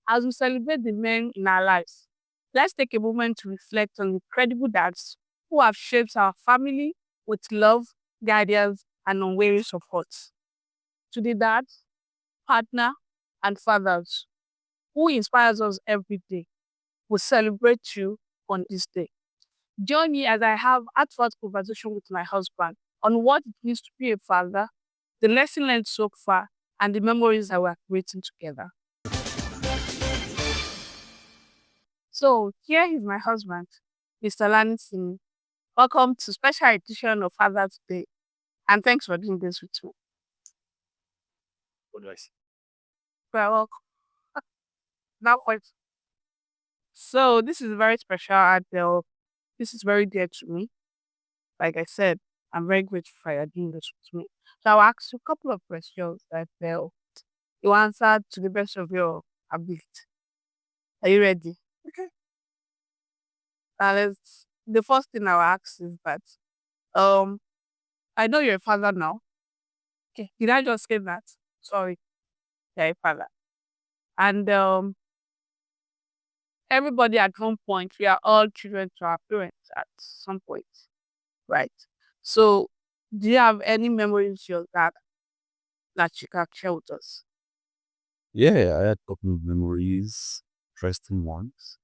As we celebrate the men in our lives, let's take a moment to reflect on incredible dads who have shaped our family with love, guidance, and unwavering support. To the dads, partner, and fathers who inspires us every day, we celebrate you on this day. Join me as I have heartfelt conversation with my husband on what it means to be a father, the lesson learned so far, and the memories that we're creating together. So here is my husband, Mr. Lansing. Welcome to special edition of Father's Day, and thanks for doing this with me. What do I say? Well, welcome. Now, quite. So this is very special, and this is very dear to me. Like I said, I'm very grateful for you doing this with me. So I'll ask you a couple of questions that you answered to the best of your ability. Are you ready? Okay. The first thing I'll ask is that um I know you're a father now. Okay. Did I just say that? Sorry, you're a father. And everybody at one point, we are all children to our parents at some point, right? So do you have any memories of that you can share with us? Yeah, I had a couple of memories, interesting ones.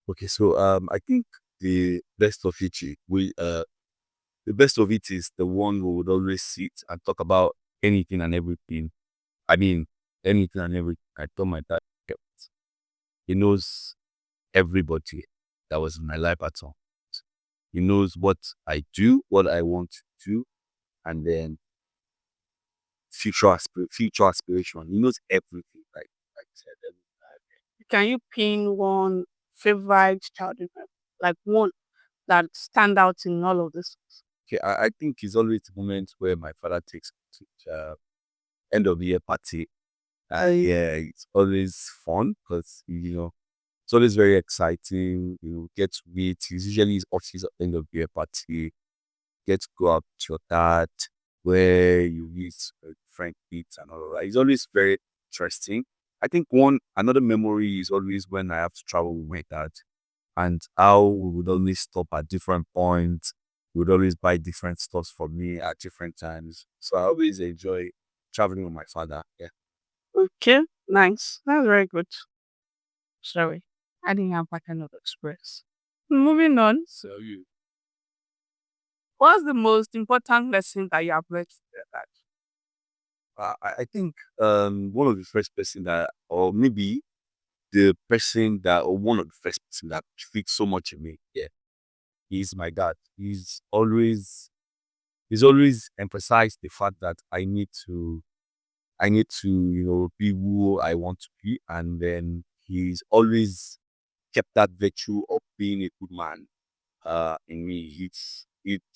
Okay, so I think the best of it, the best of it is the one who would always sit and talk about anything and everything. I mean, anything and everything. I told my dad, "Okay, he knows everybody that was in my life at all. He knows what I do, what I want to do, and then future aspiration. He knows everything, like I said. Can you pin one favorite childhood memory? Like one that stand out in all of this? Okay, I think it's always the moment where my father takes me to end of the year party. Yeah, it's always fun because it's always very exciting. You get to meet. It's usually his office end of the year party. Get to go out to your dad where you meet friend meets and all of that. It's always very interesting. I think one another memory is always when I have to travel with my dad and how we would always stop at different points. We would always buy different stuff for me at different times. So I always enjoy traveling with my father. Yeah. Okay, nice. That's very good. Sorry, I didn't have that kind of experience. Moving on. So you What's the most important lesson that you have learned from your dad? I think one of the first person that or maybe the person that or one of the first person that fixed so much in me, yeah, is my dad. He's always emphasized the fact that I need to, be who I want to be. And then he's always kept that virtue of being a good man in me. It's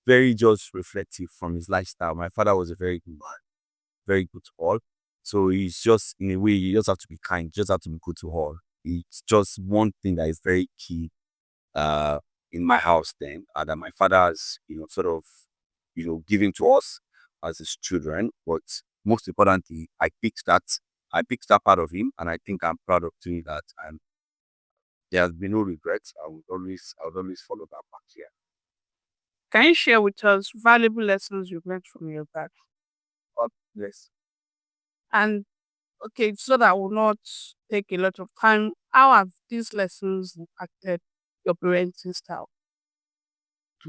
very just reflective from his lifestyle. My father was a very good man, very good to all. So he's just in a way, you just have to be kind, you just have to be good to all. It's just one thing that is very key uh in my house then, that my father has, sort of, given to us as his children. But most importantly, I picked that part of him, and I think I'm proud of doing that. And there has been no regrets. I would always follow that back here. Can you share with us valuable lessons you've learned from your dad? But yes. And okay, so that will not take a lot of time. How have these lessons impacted your parenting style?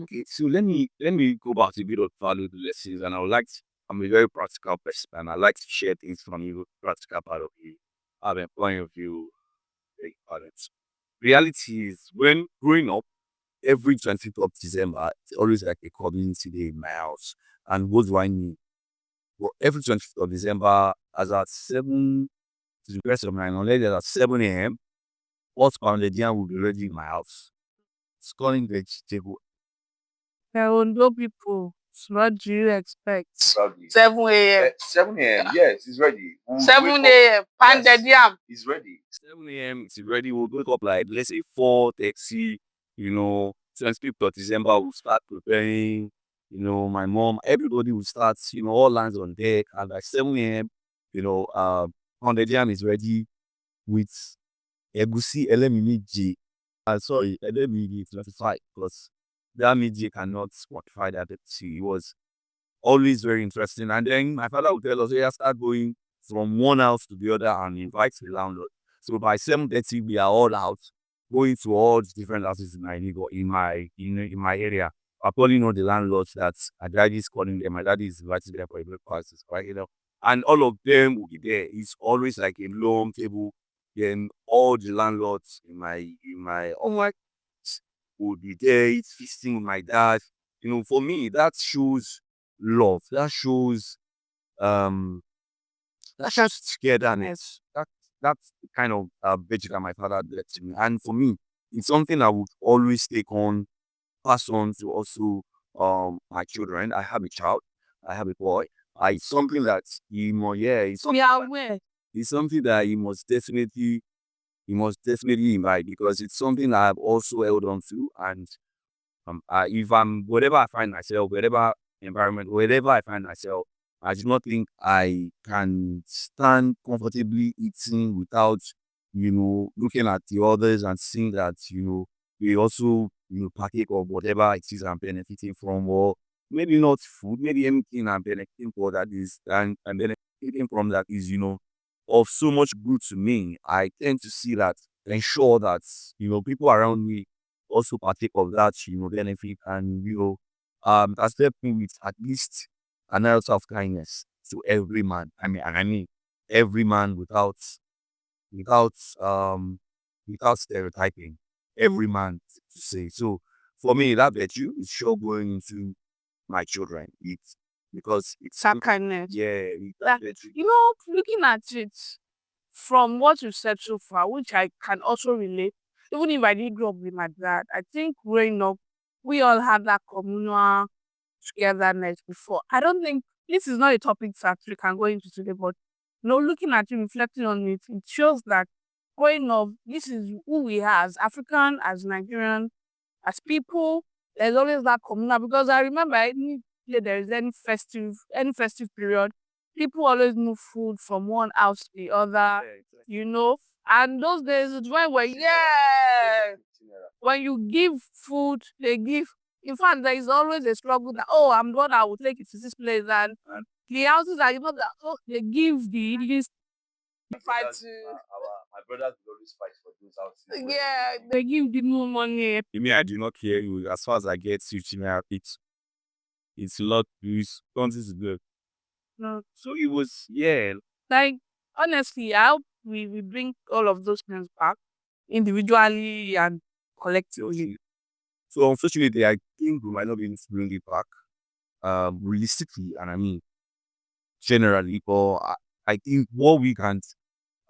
Okay, so let me go back to a bit of valuable lessons, and I'm a very practical person, and I like to share things from you, practical part of you, have a point of view, very important. Reality is when growing up, every 25th of December, it's always like a community day in my house. And what do I mean? Well, every 25th of December, as at 7 to the rest of my knowledge, as at 7 a.m., what's pounded yam will be ready in my house. Scoring vegetable. There will no people. So what do you expect? Probably. 7 a.m. 7 a.m. Yes, it's ready. We'll wake 7 up. a.m. Pounded Yes, yam. it's ready. 7 a.m. It's ready. We'll wake up like, let's say, 4:30. 25th of December, we'll start preparing. My mom, everybody will start, all hands on deck. And like 7 a.m., pounded yam is ready with egusi elemiji. Sorry, elemiji 25 because that meji cannot quantify that. It was always very interesting. And then my father would tell us, "Yeah, start going from one house to the other and invite the landlord." So by 7:30, we are all out, going to all the different houses in my neighbor, in my area. I probably know the landlords that my daddy is calling them. My daddy is inviting them for a breakfast, right? And all of them will be there. It's always like a long table. Then all the landlords in my will be there, it's feasting with my dad. For me, that shows love. Um that shows togetherness. That's the kind of virtue that my father did to me. And for me, it's something I would always take on, pass on to also my children. I have a child, I have a boy. It's something that We are aware. it's something that he must definitely invite because it's something I've also held on to. And if I'm wherever I find myself, whatever environment, wherever I find myself, I do not think I can stand comfortably eating without, looking at the others and seeing that, we also, partake of whatever it is I'm benefiting from, or maybe not food, maybe anything I'm benefiting for that is, and I'm benefiting from that is, of so much good to me. I tend to see that, ensure that, people around me also partake of that, benefit, and that's left me with at least an ounce of kindness to every man. I mean every man without um without stereotyping. Every man to say. So for me, that virtue is sure going into my children. It's because it's That kindness. yeah, Like, virtue. looking at it from what you said so far, which I can also relate, even if I didn't grow up with my dad, I think growing up, we all had that communal togetherness before. I don't think this is not a topic that we can go into today, but looking at it, reflecting on it, it shows that growing up, this is who we are as African, as Nigerian, as people. There's always that communal because I remember any day there is any festive period, people always move food from one house to the other, Yeah, exactly. And those days it's when you give food, they give. In fact, there is always a struggle that, oh, I'm the one that will take it to this place, and the houses are that, oh, they give the least fight to. My brothers will always fight for those houses. Yeah, they give the more money. Me, I do not care. As far as I get 15 naira, it's a lot. It's something to do. No, So it was, yeah. like honestly, I hope we bring all of those things back individually and collectively. So unfortunately, I think we might not be able to bring it back, realistically, and I mean generally. But I think what we can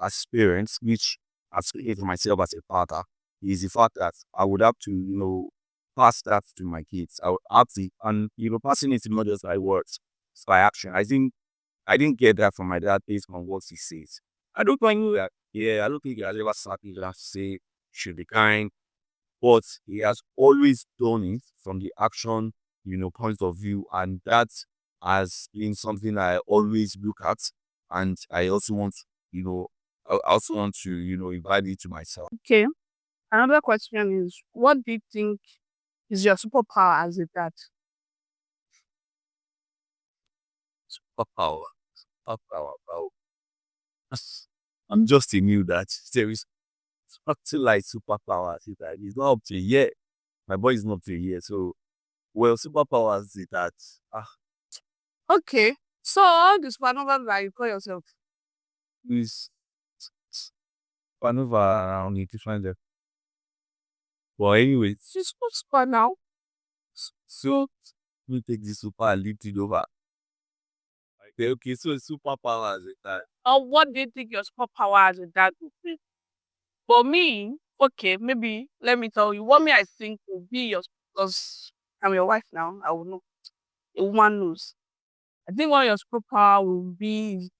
experience, which I've created for myself as a father, is the fact that I would have to, pass that to my kids. I would have to, and passing it not just by words, it's by action. I think I didn't get that from my dad based on what he says. I don't think that. Yeah, I don't think he has ever sat me down to say should be kind, but he has always done it from the action, point of view, and that has been something I always look at, and I also want, I also want to, invite it to myself. Okay. Another question is, what do you think is your superpower as a dad? Superpower, superpower, power. I'm just a new that there is something like superpower. It's not up to a year. My boy is not up to a year, so well, superpowers is that Okay. So all the supernovas that you call yourself. is maneuver around it to find them. But anyway, She's so super now. so we take the super and lift it over. Okay, so superpowers is that Or what do you think your superpower as a dad would be? For me, okay, maybe let me tell you what me I think will be your, because I'm your wife now. I will know. A woman knows. I think one of your superpower will be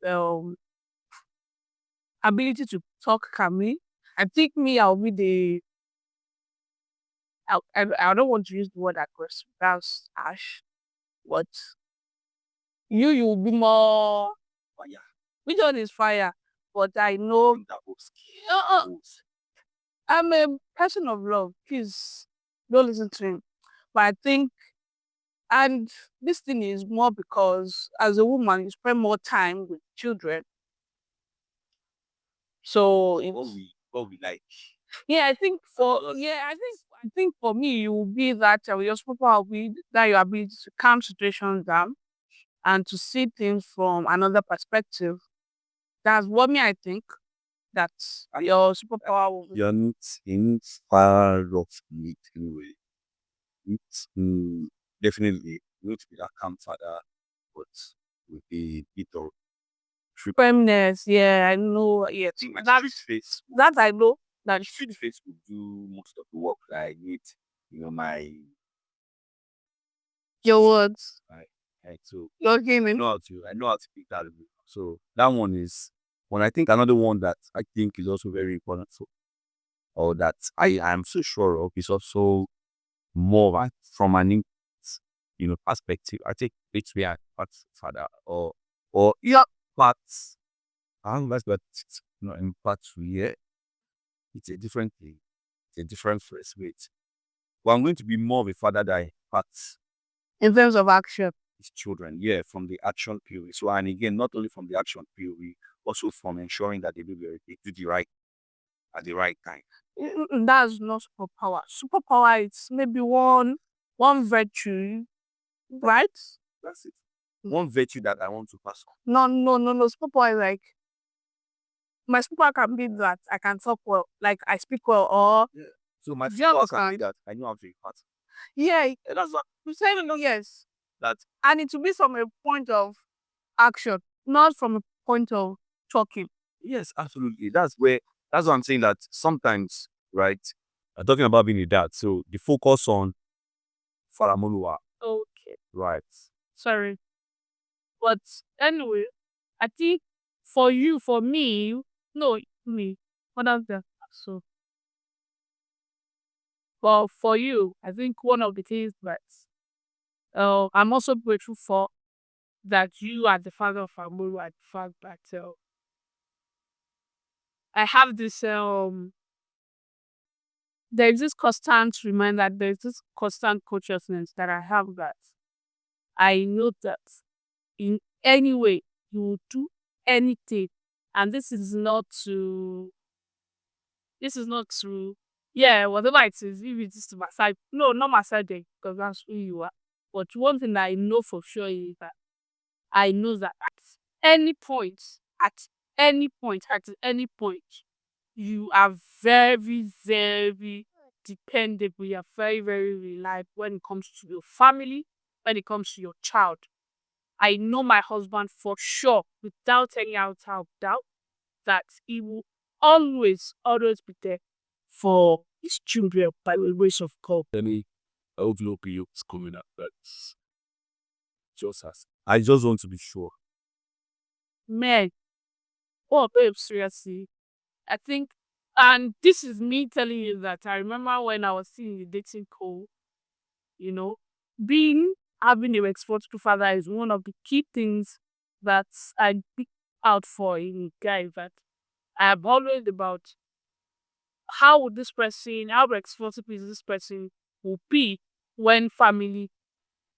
ability to talk calmly. I think me, I'll be the. I don't want to use the word aggressive. That's harsh. But you will be more. fire. Which one is fire? But I know That was uh, I'm a person of love. Please don't listen to him. But I think, and this thing is more because as a woman, you spend more time with children. So what we like. yeah, I think for me, it will be that your superpower will be that your ability to calm situations down and to see things from another perspective. That's what me I think that your superpower will be. You're not in far off it anyway. It's definitely going to be that calm father, but with a bit of trip. Firmness, yeah, I know. Yeah, I think my that street face, that I know. That street face will do most of the work that I need. My your words, right. So your I gaming. know how to pick that up. So that one is one. I think another one that I think is also very important for, or that I am so sure of, is also more from an perspective. I think it's we are parts father or Yeah, parts. I don't know but in parts here. It's a different thing. It's a different phrase. Wait. Well, I'm going to be more of a father than parts in terms of action. his children. Yeah, from the action POV. So and again, not only from the action POV, also from ensuring that they do the right at the right time. That's not superpower. Superpower is maybe one virtue, right? That's it. One virtue that I want to pass on. No. Superpower is like my superpower can be that I can talk well, like I speak well, or Yeah. So my do you superpower can be understand? that I know how to impart. Yeah, And that's what you say no, yes, that and it will be from a point of action, not from a point of talking. yes, absolutely. That's what I'm saying that sometimes, right? I'm talking about being a dad. So the focus on Faramoluwa, Okay, right? sorry, but anyway, I think for me, no, me, what else there? So, but for you, I think one of the things that I'm also grateful for that you are the father of Amuru and the fact that I have this there's this constant reminder, there's this constant consciousness that I have that I know that in any way you will do anything, and this is not to yeah, whatever it is, if it is to massage, no, not massaging because that's who you are. But one thing that I know for sure is that I know that any point, at at any point, you are very, very dependable. You are very, very reliable when it comes to your family, when it comes to your child. I know my husband for sure, without any iota of doubt, that he will always be there for his children by the grace of God. Any outlook you is coming up. That's just as I just want to be sure. Man, oh babe, seriously. I think, and this is me telling you that I remember when I was still in the dating pool, you know, being having a responsible father is one of the key things that I pick out for in a guy that I am always about how would this person, how responsible is this person will be when family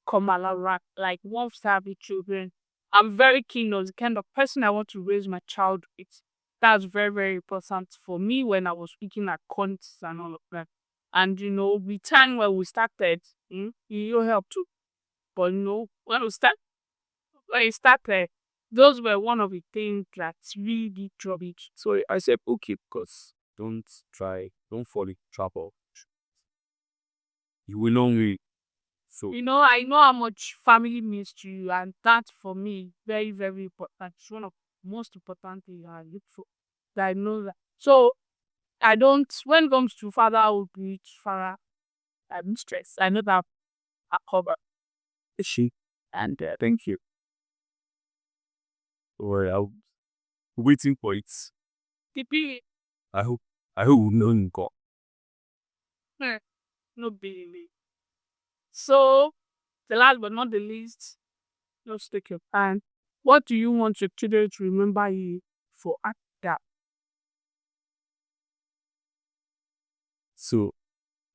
come along, like once having children. I'm very keen on the kind of person I want to raise my child with. That's very, very important for me when I was looking at cons and all of that. And the time when we started, you help too. But when we started, those were one of the things that really troubled. So I said okay because don't fall in trouble. You will only so I know how much family means to you, and that for me very, very important. It's one of the most important things I look for. That I know that. So I don't. When it comes to fatherhood, father, I'm stressed. I know that I cover. she And thank you. Or I'm waiting for it. the period, I hope we know God. eh, no baby. So the last but not the least, just take your time. What do you want your children to remember you for after that? So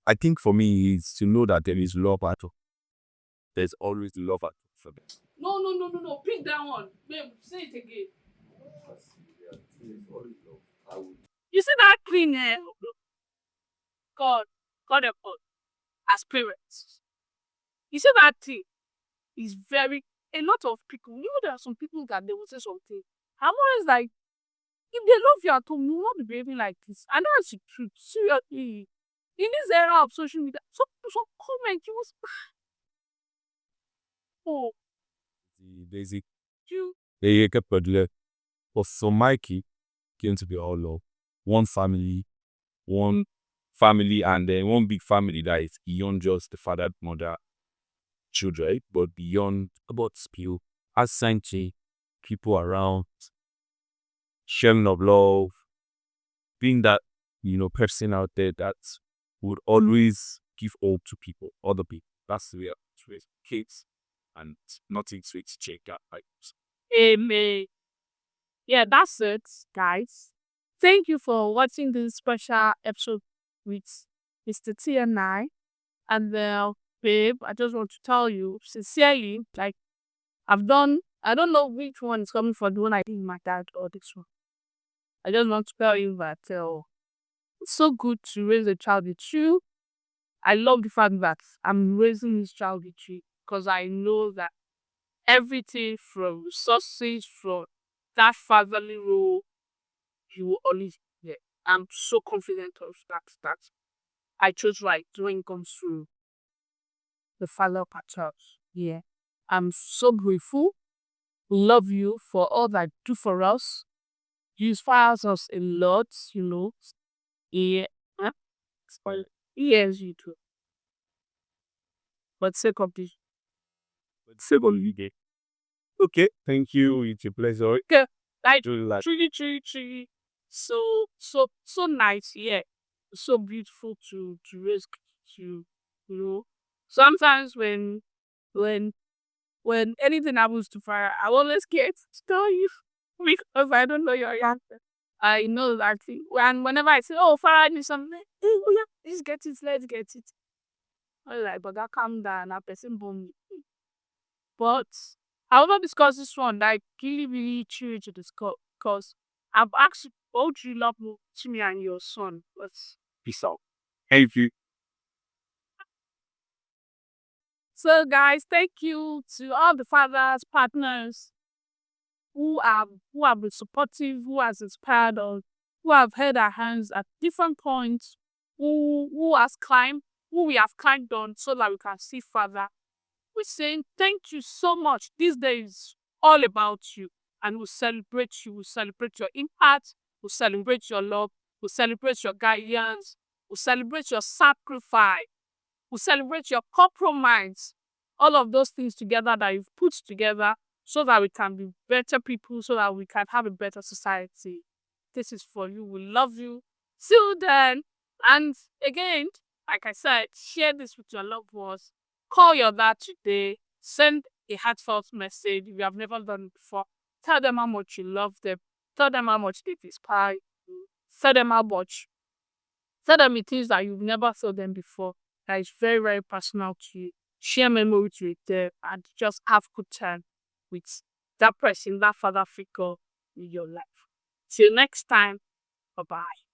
I think for me is to know that there is love at all. There's always love at all for them. No. Pick that one. Babe, say it again. There's always love. I would. You see that clean hair? God, God help us as parents. You see that thing is very, a lot of people, there are some people that they will say something. I'm always like, if they love you at home, you will not be behaving like this. And that's the truth. Seriously. In this era of social media, some comment you was oh There's a you but for Mikey, going to be all love. One family, and then one big family that is beyond just the father, mother, children, but beyond about spill, as Sanchi, people around, sharing of love, being that person out there that would always give hope to people, other people. That's the way to raise kids, and nothing to exchange that vibes. amen. Yeah, that's it, guys. Thank you for watching this special episode with Mr. T and I. And babe, I just want to tell you sincerely, like I don't know which one is coming for the one I did with my dad or this one. I just want to tell you that it's so good to raise a child with you. I love the fact that I'm raising this child with you because I know that everything from resources, from that fatherly role, you will always be there. I'm so confident of that I chose right when it comes to the father of our child. Yeah. I'm so grateful. Love you for all that you do for us. You inspire us a lot, Yeah. Huh? Yes, you do. But sake of this. But secondly, okay, thank you. It's a pleasure. Okay. Like Do like truly, so nice, yeah. So beautiful to raise to you know. Sometimes when when anything happens to Farah, I always scared to tell you because I don't know your answer. I know that thing. And whenever I say, "Oh, Farah needs something," oh yeah, let's get it. I was like, but that calm down, that person bomb me. But I will not discuss this one. Like really chill to discuss because I've asked you, what would you love more to me and your son? But peace out. Thank you. so guys, thank you to all the fathers, partners who have been supportive, who has inspired us, who have held our hands at different points, who we have climbed on so that we can see further. We're saying thank you so much. This day is all about you. And we'll celebrate you. We'll celebrate your impact. We'll celebrate your love. We'll celebrate your guidance. We'll celebrate your sacrifice. We'll celebrate your compromise. All of those things together that you've put together so that we can be better people, so that we can have a better society. This is for you. We love you. See you then. And again, like I said, share this with your loved ones. Call your dad today. Send a heartfelt message if you have never done it before. Tell them how much you love them. Tell them how much they inspire you. Tell them how much. Tell them it is that you've never told them before. That is very personal to you. Share memories with them and just have good time with that person, that father figure in your life. Till next time, bye bye.